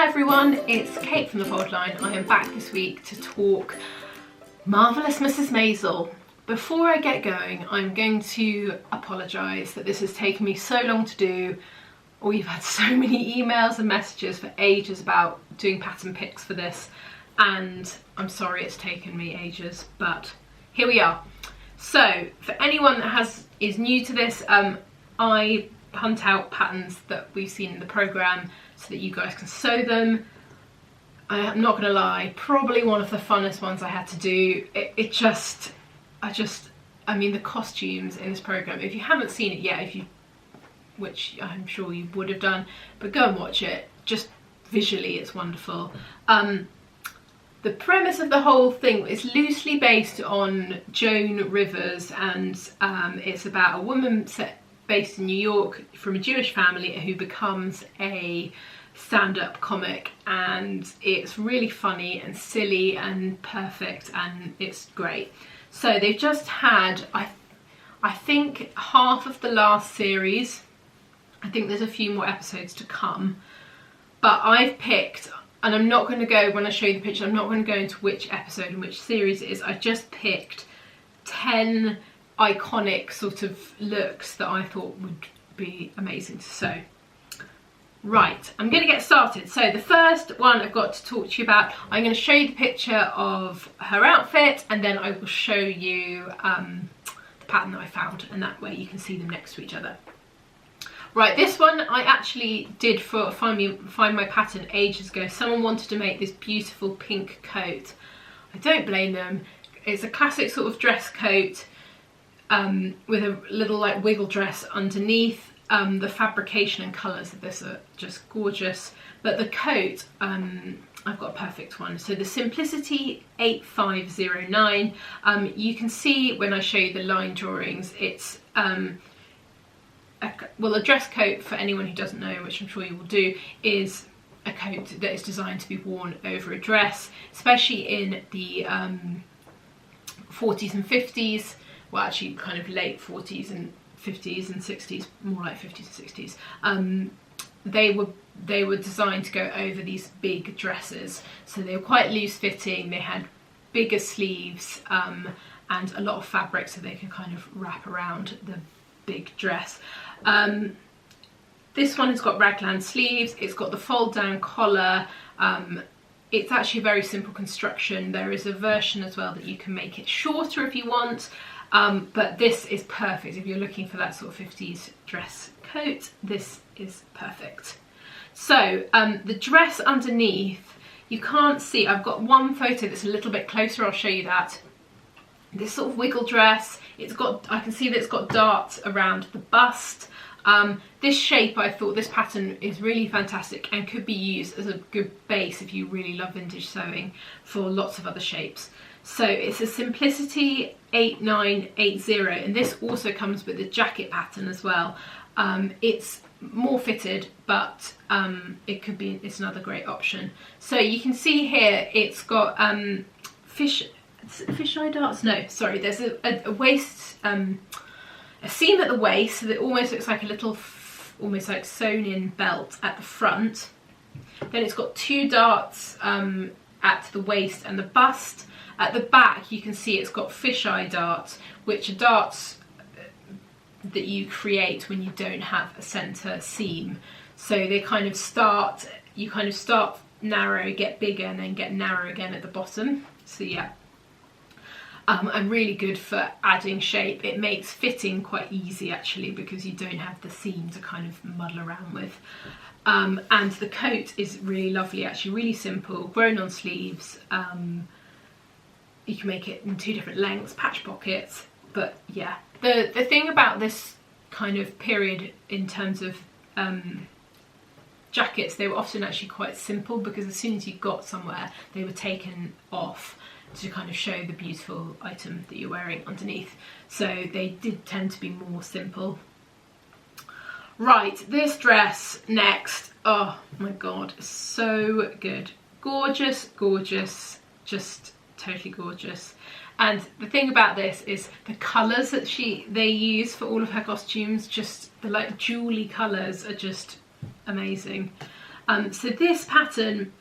Hi everyone, it's Kate from the Fold Line. I am back this week to talk Marvelous Mrs Maisel. Before I get going, I'm going to apologise that this has taken me so long to do. We've had so many emails and messages for ages about doing pattern picks for this, and I'm sorry it's taken me ages, but here we are. So for anyone that is new to this, I hunt out patterns that we've seen in the programme so that you guys can sew them. I'm not gonna lie, probably one of the funnest ones I had to do. I mean, the costumes in this programme, if you haven't seen it yet, which I'm sure you would have done, but go and watch it. Just visually, it's wonderful. The premise of the whole thing is loosely based on Joan Rivers, and it's about a woman based in New York from a Jewish family who becomes a stand-up comic, and it's really funny and silly and perfect, and it's great. So they've just had, I think, half of the last series. I think there's a few more episodes to come, but I've picked, and I'm not going to go, when I show you the picture, I'm not going to go into which episode and which series it is. I just picked 10 iconic sort of looks that I thought would be amazing to sew. Right, I'm going to get started. So the first one I've got to talk to you about, I'm going to show you the picture of her outfit, and then I will show you the pattern that I found, and that way you can see them next to each other. Right, this one I actually did for Find My Pattern ages ago. Someone wanted to make this beautiful pink coat. I don't blame them. It's a classic sort of dress coat with a little like wiggle dress underneath. The fabrication and colours of this are just gorgeous, but the coat, I've got a perfect one. So the Simplicity 8509, you can see when I show you the line drawings, it's a dress coat, for anyone who doesn't know, which I'm sure you will do, is a coat that is designed to be worn over a dress, especially in the 40s and 50s, well actually kind of late 40s and 50s and 60s, more like 50s and 60s. They were designed to go over these big dresses, so they were quite loose fitting. They had bigger sleeves and a lot of fabric, so they can kind of wrap around the big dress. This one has got raglan sleeves. It's got the fold down collar. It's actually a very simple construction. There is a version as well that you can make it shorter if you want. But this is perfect if you're looking for that sort of 50s dress coat. This is perfect. So the dress underneath, you can't see. I've got one photo that's a little bit closer. I'll show you that. This sort of wiggle dress. I can see that it's got darts around the bust. This shape, I thought this pattern is really fantastic and could be used as a good base if you really love vintage sewing for lots of other shapes. So it's a Simplicity 8980, and this also comes with a jacket pattern as well. It's more fitted, but it's another great option. So you can see here it's got fisheye darts? No, sorry, there's a waist, a seam at the waist, so that it almost looks like a little, almost like sewn in belt at the front. Then it's got two darts at the waist and the bust. At the back you can see it's got fisheye darts, which are darts that you create when you don't have a centre seam. So they kind of start, you kind of start narrow, get bigger, and then get narrow again at the bottom. So yeah, and really good for adding shape. It makes fitting quite easy actually, because you don't have the seam to kind of muddle around with. And the coat is really lovely actually, really simple, grown on sleeves. You can make it in two different lengths, patch pockets, but yeah. The thing about this kind of period in terms of jackets, they were often actually quite simple, because as soon as you got somewhere they were taken off to kind of show the beautiful item that you're wearing underneath. So they did tend to be more simple. Right, this dress next, oh my god, so good. Gorgeous, gorgeous, just totally gorgeous. And the thing about this is the colours that they use for all of her costumes, just the like jewelly colours are just amazing. So this pattern,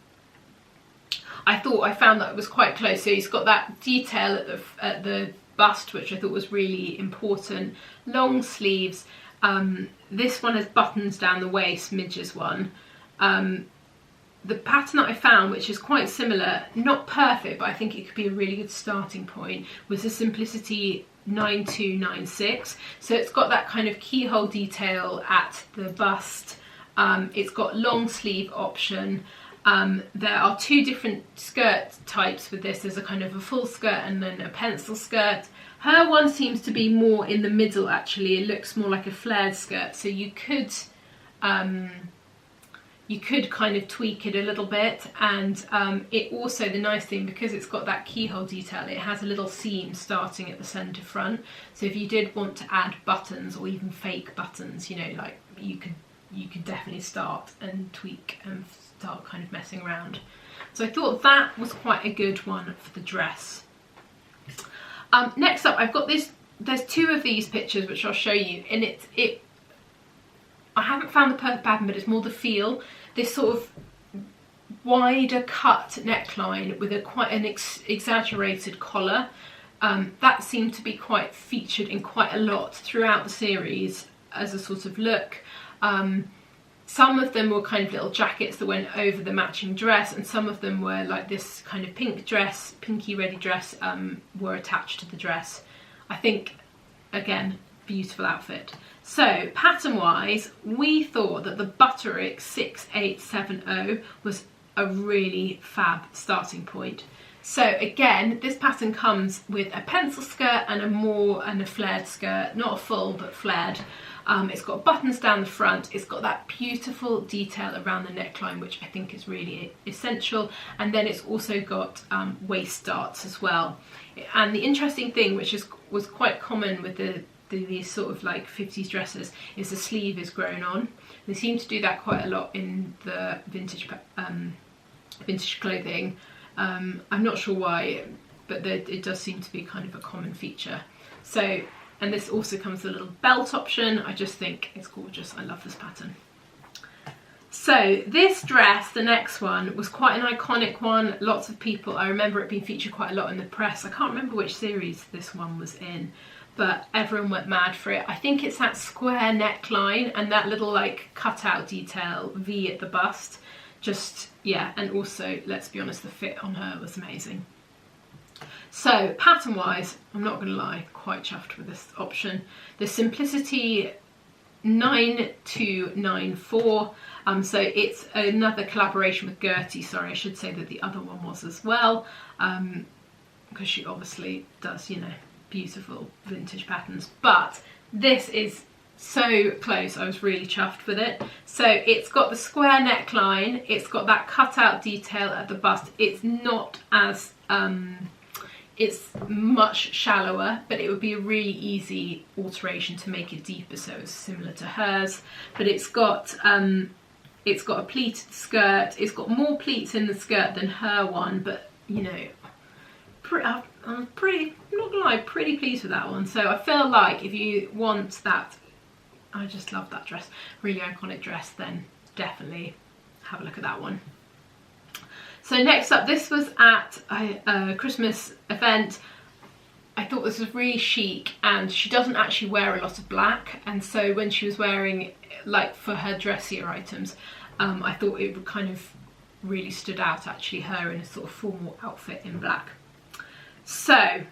I found that it was quite close. So he's got that detail at the bust, which I thought was really important. Long sleeves. This one has buttons down the waist, Midge's one. The pattern that I found, which is quite similar, not perfect, but I think it could be a really good starting point, was the Simplicity 9296. So it's got that kind of keyhole detail at the bust. It's got long sleeve option. There are two different skirt types with this. There's a kind of a full skirt and then a pencil skirt. Her one seems to be more in the middle actually. It looks more like a flared skirt, so you could kind of tweak it a little bit, and it also, the nice thing, because it's got that keyhole detail, it has a little seam starting at the centre front, so if you did want to add buttons or even fake buttons, you know, like you could definitely start and tweak and start kind of messing around. So I thought that was quite a good one for the dress. Next up, I've got this, there's two of these pictures which I'll show you, and I haven't found the perfect pattern, but it's more the feel. This sort of wider cut neckline with quite an exaggerated collar. That seemed to be quite featured in quite a lot throughout the series as a sort of look. Some of them were kind of little jackets that went over the matching dress, and some of them were like this kind of pink dress, pinky ready dress, were attached to the dress. I think, again, beautiful outfit. So pattern wise, we thought that the Butterick 6870 was a really fab starting point. So again, this pattern comes with a pencil skirt and a flared skirt, not a full but flared. It's got buttons down the front. It's got that beautiful detail around the neckline, which I think is really essential. And then it's also got waist darts as well. And the interesting thing, which was quite common with these sort of like 50s dresses, is the sleeve is grown on. They seem to do that quite a lot in the vintage clothing. I'm not sure why, but it does seem to be kind of a common feature. So, and this also comes with a little belt option. I just think it's gorgeous. I love this pattern. So this dress, the next one, was quite an iconic one. Lots of people, I remember it being featured quite a lot in the press. I can't remember which series this one was in, but everyone went mad for it. I think it's that square neckline and that little like cutout detail V at the bust. Just, yeah, and also, let's be honest, the fit on her was amazing. So pattern wise, I'm not gonna lie, quite chuffed with this option. The Simplicity 9294, so it's another collaboration with Gertie. Sorry, I should say that the other one was as well, because she obviously does, you know, beautiful vintage patterns, but this is so close. I was really chuffed with it. So it's got the square neckline, it's got that cutout detail at the bust. It's not as it's much shallower, but it would be a really easy alteration to make it deeper, so it's similar to hers. But it's got a pleated skirt. It's got more pleats in the skirt than her one, but you know, I'm pretty, I'm not gonna lie, pretty pleased with that one. So I feel like if you want that, I just love that dress, really iconic dress, then definitely have a look at that one. So next up, this was at a Christmas event. I thought this was really chic, and she doesn't actually wear a lot of black, and so when she was wearing, like for her dressier items, I thought it would kind of really stood out, actually, her in a sort of formal outfit in black. So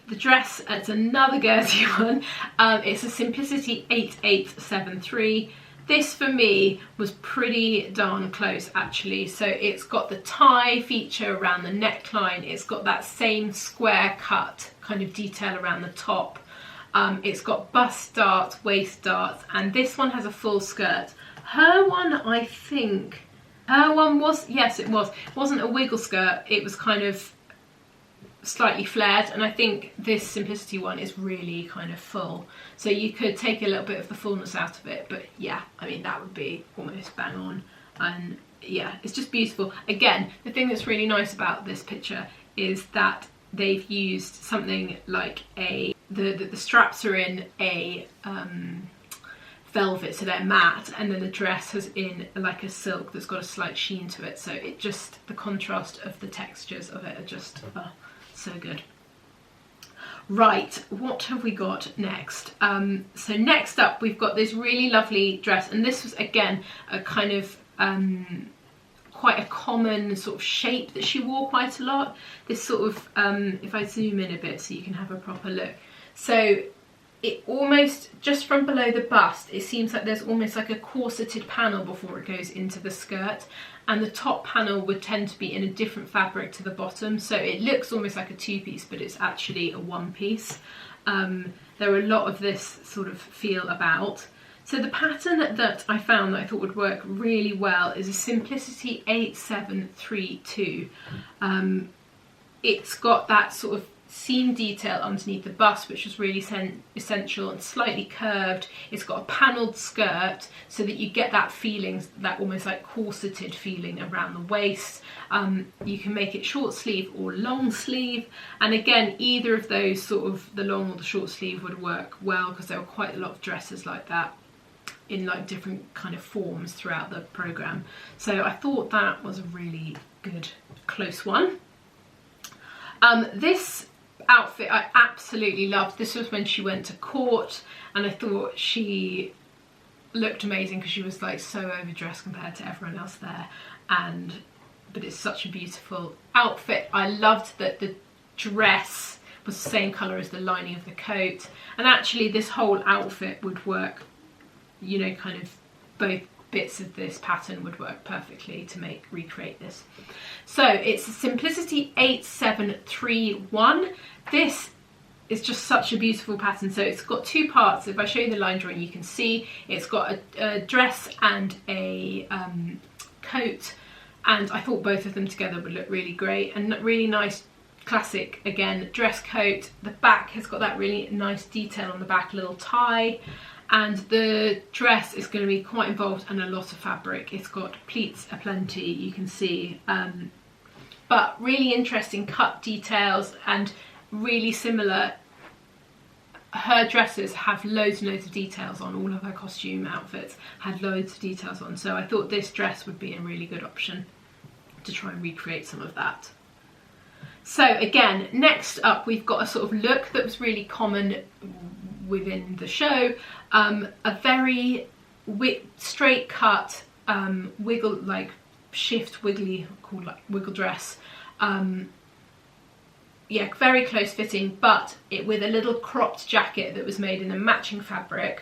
the dress, it's another Gertie one. It's a Simplicity 8873. This for me was pretty darn close, actually. So it's got the tie feature around the neckline. It's got that same square cut kind of detail around the top. It's got bust darts, waist darts, and this one has a full skirt. Her one, I think, her one was, yes it was. It wasn't a wiggle skirt, it was kind of slightly flared, and I think this Simplicity one is really kind of full, so you could take a little bit of the fullness out of it, but yeah, I mean that would be almost bang on. And yeah, it's just beautiful. Again, the thing that's really nice about this picture is that they've used something like the straps are in a velvet, so they're matte, and then the dress has in like a silk that's got a slight sheen to it, so it just, the contrast of the textures of it are just so good. Right, what have we got next? So next up we've got this really lovely dress, and this was again a kind of quite a common sort of shape that she wore quite a lot. This sort of, if I zoom in a bit so you can have a proper look. So it almost, just from below the bust, it seems like there's almost like a corseted panel before it goes into the skirt, and the top panel would tend to be in a different fabric to the bottom, so it looks almost like a two-piece, but it's actually a one-piece. There are a lot of this sort of feel about. So the pattern that I found that I thought would work really well is a Simplicity 8732. It's got that sort of seam detail underneath the bust, which was really essential, and slightly curved. It's got a panelled skirt so that you get that feeling, that almost like corseted feeling around the waist. You can make it short sleeve or long sleeve, and again either of those, sort of the long or the short sleeve, would work well because there were quite a lot of dresses like that in like different kind of forms throughout the programme. So I thought that was a really good close one. This outfit I absolutely loved. This was when she went to court, and I thought she looked amazing because she was like so overdressed compared to everyone else there, but it's such a beautiful outfit. I loved that the dress was the same colour as the lining of the coat, and actually this whole outfit would work, you know, kind of both bits of this pattern would work perfectly to recreate this. So it's a Simplicity 8731. This is just such a beautiful pattern. So it's got two parts. If I show you the line drawing, you can see it's got a dress and a coat, and I thought both of them together would look really great, and really nice classic, again, dress coat. The back has got that really nice detail on the back, little tie. And the dress is going to be quite involved and a lot of fabric. It's got pleats aplenty, you can see, but really interesting cut details and really similar. Her dresses have loads and loads of details on. All of her costume outfits had loads of details on, so I thought this dress would be a really good option to try and recreate some of that. So again, next up we've got a sort of look that was really common within the show, a very straight cut wiggle, like shift wiggly, called like wiggle dress, yeah, very close fitting, but with a little cropped jacket that was made in a matching fabric.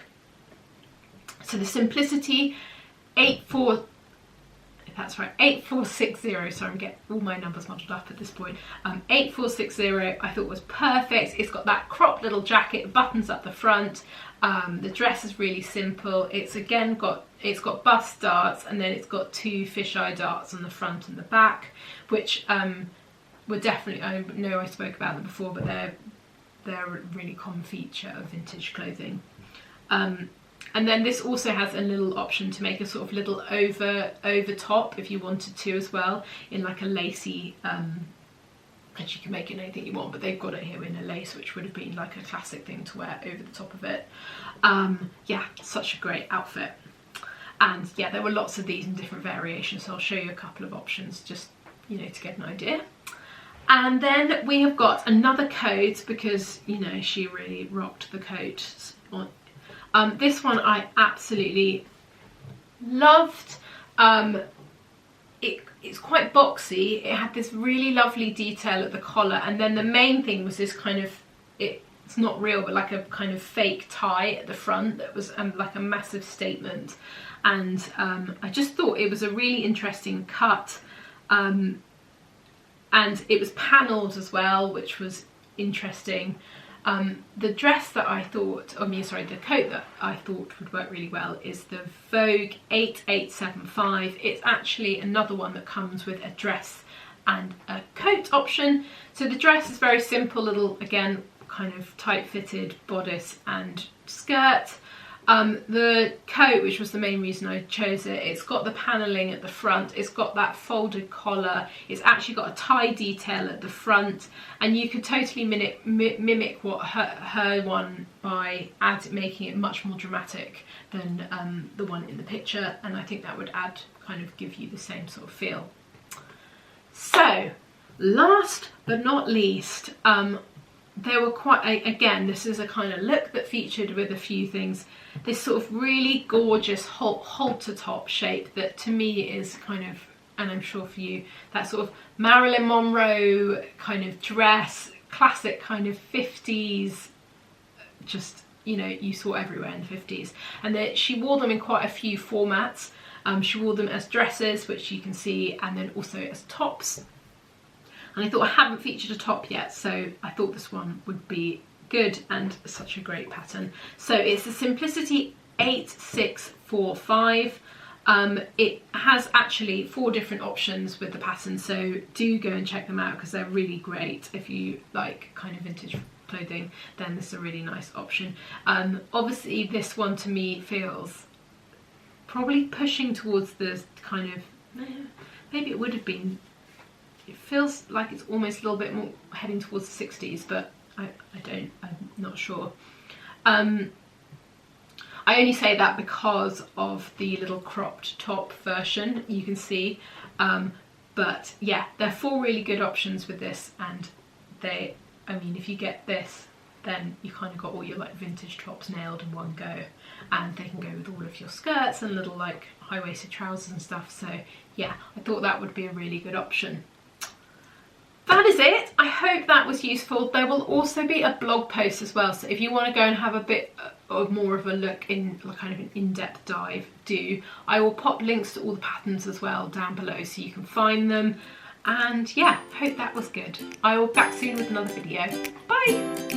So the Simplicity 8460, sorry, I'm getting all my numbers muddled up at this point. 8460 I thought was perfect. It's got that cropped little jacket, buttons up the front. The dress is really simple. It's again got bust darts, and then it's got two fisheye darts on the front and the back, which were definitely, I know I spoke about them before, but they're a really common feature of vintage clothing. And then this also has a little option to make a sort of little over top if you wanted to as well, in like a lacy, and you can make it anything you want, but they've got it here in a lace, which would have been like a classic thing to wear over the top of it. Yeah, such a great outfit. And yeah, there were lots of these in different variations, so I'll show you a couple of options just, you know, to get an idea. And then we have got another coat, because, you know, she really rocked the coat on. This one I absolutely loved. It's quite boxy. It had this really lovely detail at the collar, and then the main thing was this kind of, it's not real, but like a kind of fake tie at the front that was like a massive statement. And I just thought it was a really interesting cut, and it was panelled as well, which was interesting. The dress that I thought, the coat that I thought would work really well is the Vogue 8875. It's actually another one that comes with a dress and a coat option. So the dress is very simple, little, again, kind of tight fitted bodice and skirt. The coat, which was the main reason I chose it, it's got the panelling at the front, it's got that folded collar, it's actually got a tie detail at the front, and you could totally mimic what her one by making it much more dramatic than the one in the picture, and I think that would kind of give you the same sort of feel. So last but not least, there were again, this is a kind of look that featured with a few things, this sort of really gorgeous halter top shape that to me is kind of, and I'm sure for you, that sort of Marilyn Monroe kind of dress, classic kind of 50s, just, you know, you saw everywhere in the 50s. And that she wore them in quite a few formats. She wore them as dresses, which you can see, and then also as tops. And I thought I haven't featured a top yet, so I thought this one would be good and such a great pattern. So it's the Simplicity 8645. It has actually 4 different options with the pattern, so do go and check them out because they're really great. If you like kind of vintage clothing, then this is a really nice option. Obviously this one to me feels probably pushing towards the kind of, maybe it would have been, it feels like it's almost a little bit more heading towards the 60s, but I'm not sure. I only say that because of the little cropped top version, you can see. But yeah, there are 4 really good options with this, and I mean, if you get this, then you kind of got all your like vintage tops nailed in one go, and they can go with all of your skirts and little like high-waisted trousers and stuff. So yeah, I thought that would be a really good option. That is it. I hope that was useful. There will also be a blog post as well, so if you want to go and have a bit of more of a look in kind of an in-depth dive, do. I will pop links to all the patterns as well down below so you can find them. And yeah, hope that was good. I will be back soon with another video. Bye!